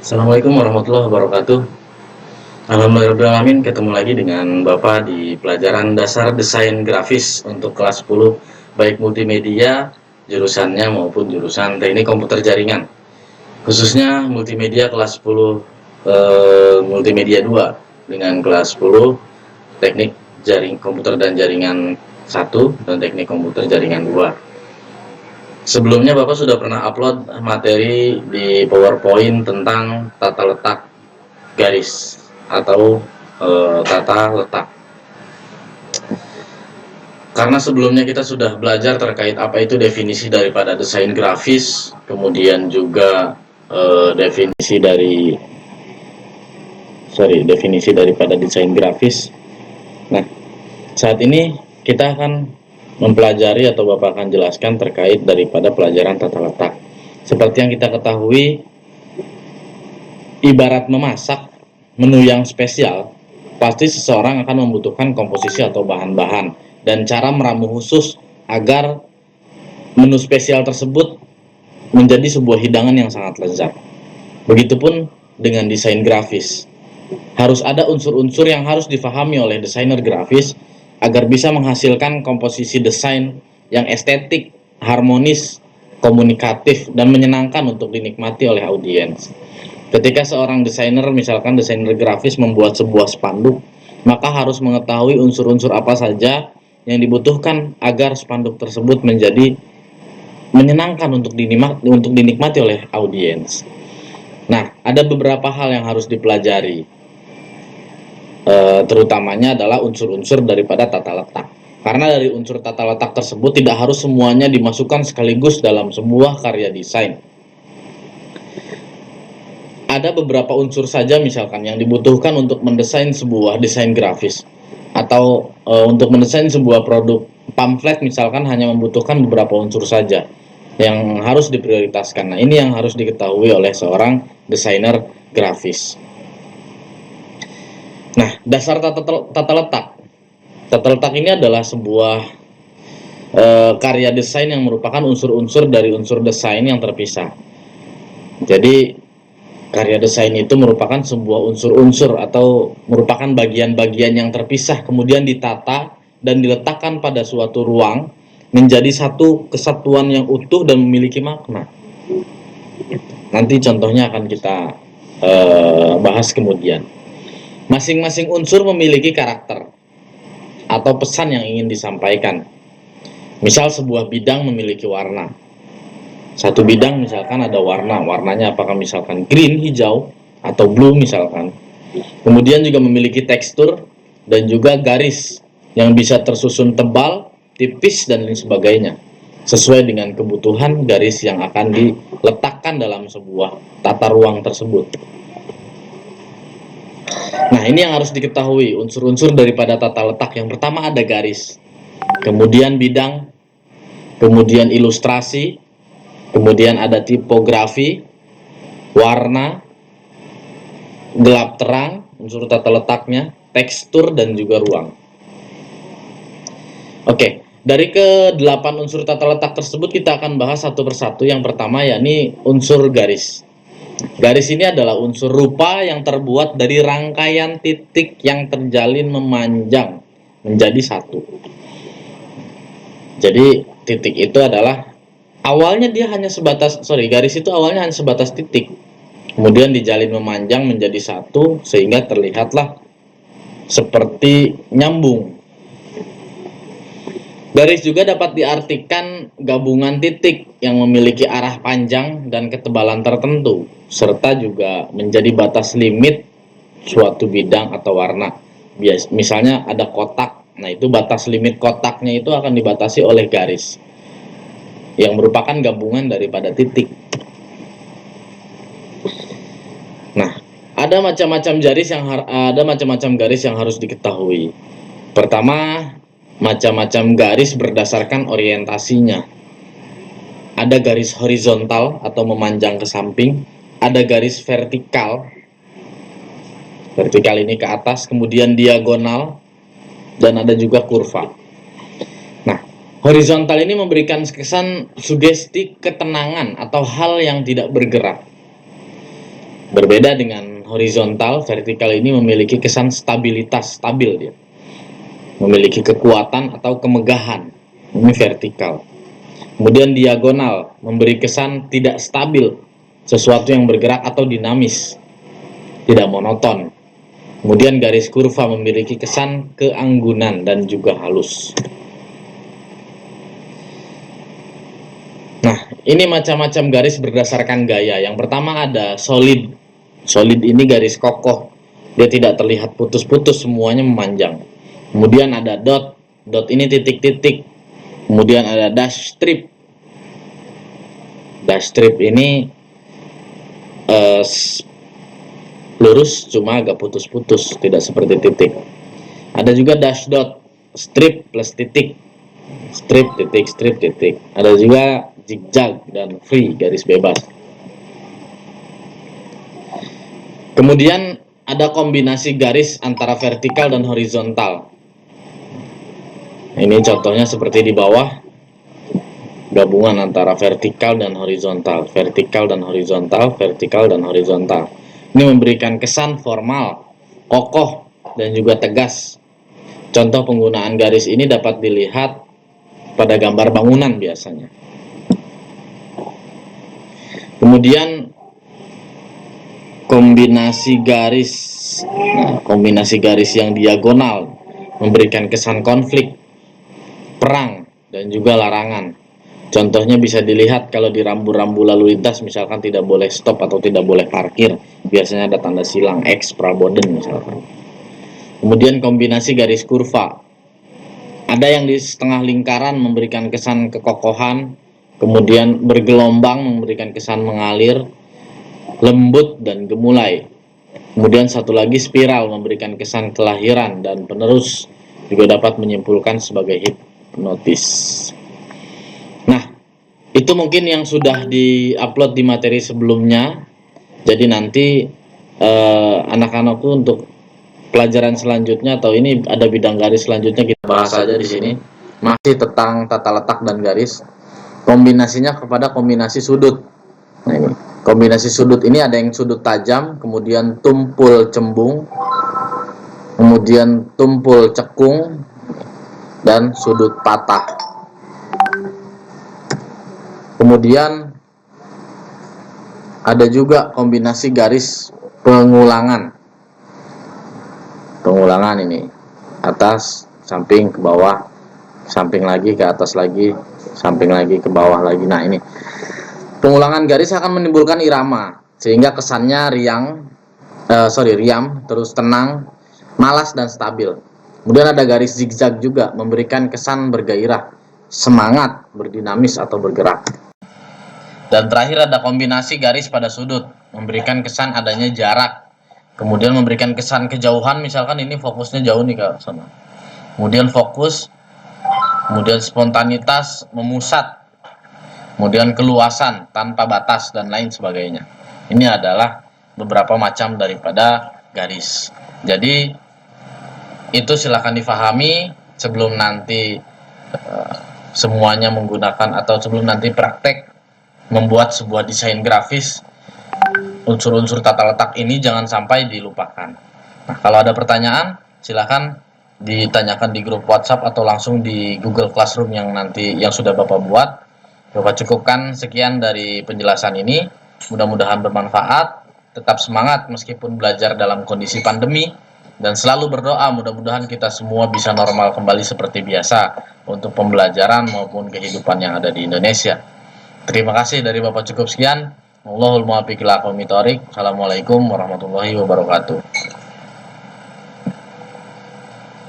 Assalamualaikum warahmatullahi wabarakatuh. Alhamdulillahirrahmanirrahim, ketemu lagi dengan Bapak di pelajaran dasar desain grafis untuk kelas 10, baik multimedia jurusannya maupun jurusan teknik komputer jaringan. Khususnya multimedia kelas 10 multimedia 2 dengan kelas 10 teknik jaring komputer dan jaringan 1 dan teknik komputer jaringan 2. Sebelumnya Bapak sudah pernah upload materi di PowerPoint tentang tata letak garis atau tata letak. Karena sebelumnya kita sudah belajar terkait apa itu definisi daripada desain grafis, kemudian juga definisi daripada desain grafis. Nah, saat ini kita akan mempelajari atau Bapak akan jelaskan terkait daripada pelajaran tata letak. Seperti yang kita ketahui, ibarat memasak menu yang spesial, pasti seseorang akan membutuhkan komposisi atau bahan-bahan dan cara meramu khusus agar menu spesial tersebut menjadi sebuah hidangan yang sangat lezat. Begitupun dengan desain grafis. Harus ada unsur-unsur yang harus difahami oleh desainer grafis agar bisa menghasilkan komposisi desain yang estetik, harmonis, komunikatif, dan menyenangkan untuk dinikmati oleh audiens. Ketika seorang desainer, misalkan desainer grafis membuat sebuah spanduk, maka harus mengetahui unsur-unsur apa saja yang dibutuhkan agar spanduk tersebut menjadi menyenangkan untuk dinikmati oleh audiens. Nah, ada beberapa hal yang harus dipelajari, terutamanya adalah unsur-unsur daripada tata letak. Karena dari unsur tata letak tersebut tidak harus semuanya dimasukkan sekaligus dalam sebuah karya desain. Ada beberapa unsur saja misalkan yang dibutuhkan untuk mendesain sebuah desain grafis, atau untuk mendesain sebuah produk pamflet misalkan hanya membutuhkan beberapa unsur saja yang harus diprioritaskan. Nah, ini yang harus diketahui oleh seorang desainer grafis. Nah, dasar tata letak. Tata letak ini adalah sebuah karya desain yang merupakan unsur-unsur dari unsur desain yang terpisah. Jadi, karya desain itu merupakan sebuah unsur-unsur atau merupakan bagian-bagian yang terpisah, kemudian ditata dan diletakkan pada suatu ruang menjadi satu kesatuan yang utuh dan memiliki makna. Nanti contohnya akan kita bahas kemudian. Masing-masing unsur memiliki karakter atau pesan yang ingin disampaikan. Misal sebuah bidang memiliki warna. Satu bidang misalkan ada warnanya apakah misalkan green, hijau, atau blue misalkan. Kemudian juga memiliki tekstur dan juga garis yang bisa tersusun tebal, tipis, dan lain sebagainya. Sesuai dengan kebutuhan garis yang akan diletakkan dalam sebuah tata ruang tersebut. Nah, ini yang harus diketahui, unsur-unsur daripada tata letak. Yang pertama ada garis, kemudian bidang, kemudian ilustrasi, kemudian ada tipografi, warna, gelap terang, unsur tata letaknya, tekstur, dan juga ruang. Oke, dari ke-8 unsur tata letak tersebut kita akan bahas satu persatu. Yang pertama yakni unsur garis. Garis ini adalah unsur rupa yang terbuat dari rangkaian titik yang terjalin memanjang menjadi satu. Jadi titik itu adalah awalnya dia hanya garis itu awalnya hanya sebatas titik, kemudian dijalin memanjang menjadi satu sehingga terlihatlah seperti nyambung. Garis juga dapat diartikan gabungan titik yang memiliki arah panjang dan ketebalan tertentu, serta juga menjadi batas limit suatu bidang atau warna. Misalnya ada kotak, nah itu batas limit kotaknya itu akan dibatasi oleh garis yang merupakan gabungan daripada titik. Nah, ada macam-macam garis yang harus diketahui. Pertama, macam-macam garis berdasarkan orientasinya. Ada garis horizontal atau memanjang ke samping, ada garis vertikal. Vertikal ini ke atas, kemudian diagonal, dan ada juga kurva. Nah, horizontal ini memberikan kesan sugesti ketenangan atau hal yang tidak bergerak. Berbeda dengan horizontal, vertikal ini memiliki kesan stabilitas, stabil dia. Memiliki kekuatan atau kemegahan. Ini vertikal. Kemudian diagonal, memberi kesan tidak stabil, sesuatu yang bergerak atau dinamis, tidak monoton. Kemudian garis kurva memiliki kesan keanggunan dan juga halus. Nah, ini macam-macam garis berdasarkan gaya. Yang pertama ada solid. Solid ini garis kokoh. Dia tidak terlihat putus-putus, semuanya memanjang. Kemudian ada dot. Dot ini titik-titik. Kemudian ada dash strip. Dash strip ini lurus cuma agak putus-putus, tidak seperti titik. Ada juga dash dot, strip plus titik. Strip titik, strip titik. Ada juga zigzag dan free, garis bebas. Kemudian ada kombinasi garis antara vertikal dan horizontal. Ini contohnya seperti di bawah, gabungan antara vertikal dan horizontal, vertikal dan horizontal, vertikal dan horizontal. Ini memberikan kesan formal, kokoh, dan juga tegas. Contoh penggunaan garis ini dapat dilihat pada gambar bangunan biasanya. Kemudian kombinasi garis. Nah, kombinasi garis yang diagonal memberikan kesan konflik, perang, dan juga larangan. Contohnya bisa dilihat kalau di rambu-rambu lalu lintas, misalkan tidak boleh stop atau tidak boleh parkir, biasanya ada tanda silang X Praboden misalkan. Kemudian kombinasi garis kurva. Ada yang di setengah lingkaran memberikan kesan kekokohan, kemudian bergelombang memberikan kesan mengalir, lembut dan gemulai. Kemudian satu lagi spiral memberikan kesan kelahiran dan penerus, juga dapat menyimpulkan sebagai hipnotis. Nah, itu mungkin yang sudah di-upload di materi sebelumnya. Jadi nanti anak-anakku untuk pelajaran selanjutnya atau ini ada bidang garis selanjutnya kita bahas saja di sini. Masih tentang tata letak dan garis. Kombinasinya kepada kombinasi sudut. Nah, ini kombinasi sudut ini ada yang sudut tajam, kemudian tumpul cembung, kemudian tumpul cekung, dan sudut patah. Kemudian ada juga kombinasi garis pengulangan. Pengulangan ini atas, samping, ke bawah, samping lagi, ke atas lagi, samping lagi, ke bawah lagi. Nah, ini pengulangan garis akan menimbulkan irama sehingga kesannya riang, terus tenang, malas dan stabil. Kemudian ada garis zigzag juga memberikan kesan bergairah, semangat, berdinamis atau bergerak. Dan terakhir ada kombinasi garis pada sudut, memberikan kesan adanya jarak. Kemudian memberikan kesan kejauhan, misalkan ini fokusnya jauh nih ke sana. Kemudian fokus, kemudian spontanitas, memusat, kemudian keluasan, tanpa batas, dan lain sebagainya. Ini adalah beberapa macam daripada garis. Jadi itu silakan difahami sebelum nanti semuanya menggunakan atau sebelum nanti praktek membuat sebuah desain grafis. Unsur-unsur tata letak ini jangan sampai dilupakan. Nah, kalau ada pertanyaan silakan ditanyakan di grup WhatsApp atau langsung di Google Classroom yang sudah Bapak buat. Bapak cukupkan sekian dari penjelasan ini. Mudah-mudahan bermanfaat. Tetap semangat meskipun belajar dalam kondisi pandemi. Dan selalu berdoa mudah-mudahan kita semua bisa normal kembali seperti biasa untuk pembelajaran maupun kehidupan yang ada di Indonesia. Terima kasih dari Bapak cukup sekian. Wallahul muwaffiq ila aqwamit thoriq. Assalamualaikum warahmatullahi wabarakatuh.